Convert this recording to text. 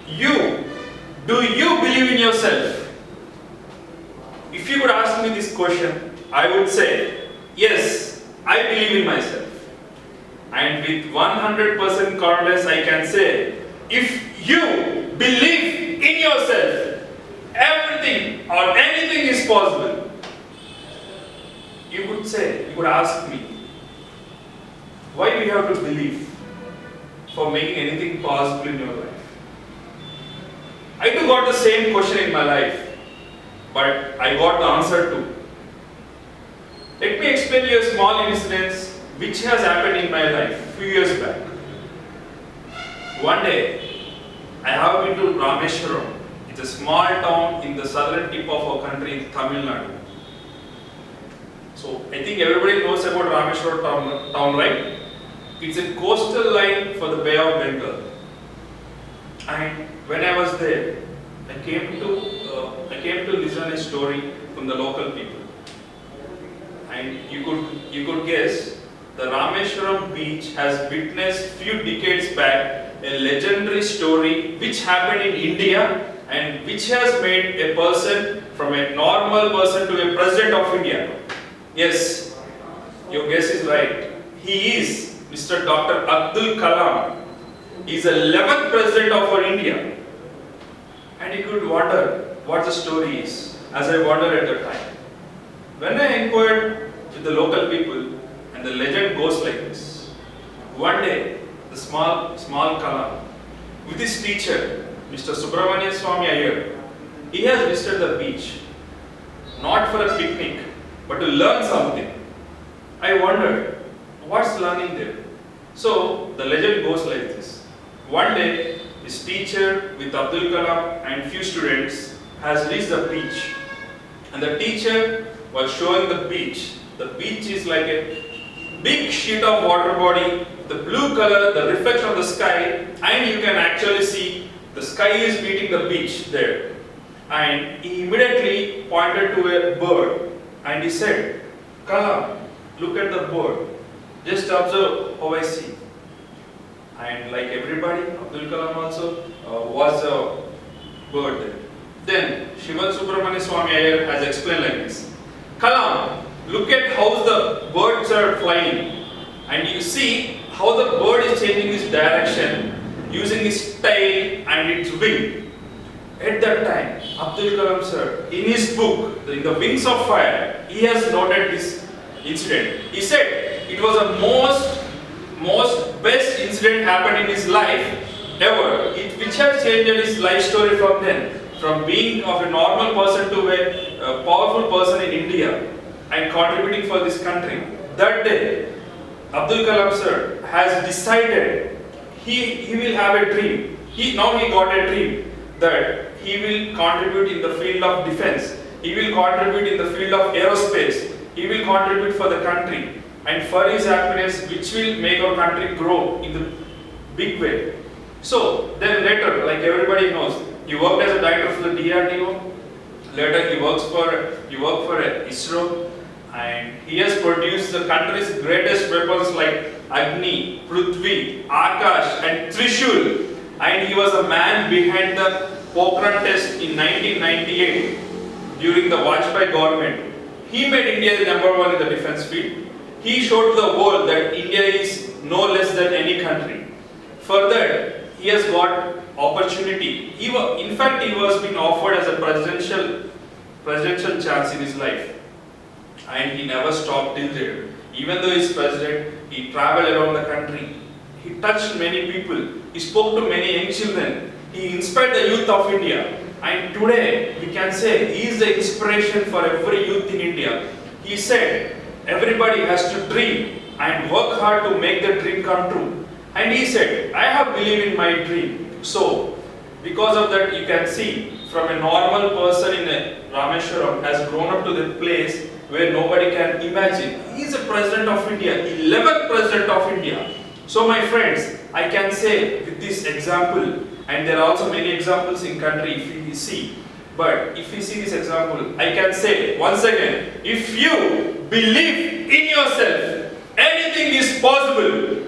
You, do you believe in yourself? If you could ask me this question, I would say, yes, I believe in myself. And with 100% confidence, I can say, if you believe in yourself, everything or anything is possible. You could say, you could ask me, why do you have to believe for making anything possible in your life? I too got the same question in my life, but I got the answer too. Let me explain you a small incident which has happened in my life a few years back. One day, I have been to Rameshwaram. It's a small town in the southern tip of our country, Tamil Nadu. So, I think everybody knows about Rameshwaram town, right? It's a coastal line for the Bay of Bengal. And when I was there, I came to listen a story from the local people. And you could guess, the Rameshwaram beach has witnessed few decades back a legendary story which happened in India and which has made a person from a normal person to a president of India. Yes, your guess is right. He is Mr. Dr. Abdul Kalam. He is the 11th president of our India. And you could wonder what the story is, as I wondered at the time. When I inquired with the local people, and the legend goes like this. One day, the small Kalam, with his teacher, Mr. Subramania Swami Iyer, he has visited the beach, not for a picnic, but to learn something. I wondered, what's learning there? So, the legend goes like this. One day, his teacher with Abdul Kalam and few students has reached the beach. And the teacher was showing the beach. The beach is like a big sheet of water body, the blue color, the reflection of the sky, and you can actually see the sky is meeting the beach there. And he immediately pointed to a bird and he said, Kalam, look at the bird. Just observe how I see. And like everybody, Abdul Kalam also was a bird there. Then Shiva Subramania Swami Iyer has explained like this. Kalam, look at how the birds are flying. And you see how the bird is changing its direction using its tail and its wing. At that time, Abdul Kalam sir, in his book, in the Wings of Fire, he has noted this incident. He said it was the most best incident happened in his life ever, which has changed his life story from then, from being of a normal person to a powerful person in India and contributing for this country. That day, Abdul Kalam sir has decided he will have a dream. Now he got a dream that he will contribute in the field of defense. He will contribute in the field of aerospace. He will contribute for the country and for his happiness, which will make our country grow in the big way. So then later, like everybody knows, he worked as a director for the DRDO. Later he worked for ISRO, and he has produced the country's greatest weapons like Agni, Prithvi, Akash and Trishul. And he was a man behind the Pokhran test in 1998 during the Vajpayee government. He made India the #1 in the defense field. He showed the world that India is no less than any country. Further, he has got opportunity. In fact, he was being offered as a presidential chance in his life. And he never stopped till there. Even though he is president, he traveled around the country. He touched many people. He spoke to many young children. He inspired the youth of India. And today, we can say he is the inspiration for every youth in India. He said, everybody has to dream and work hard to make the dream come true. And he said, I have believed in my dream. So, because of that, you can see from a normal person in a Rameshwaram has grown up to the place where nobody can imagine. He is the President of India, 11th President of India. So my friends, I can say with this example, and there are also many examples in country if we see, but if we see this example, I can say once again, if you believe in yourself, anything is possible.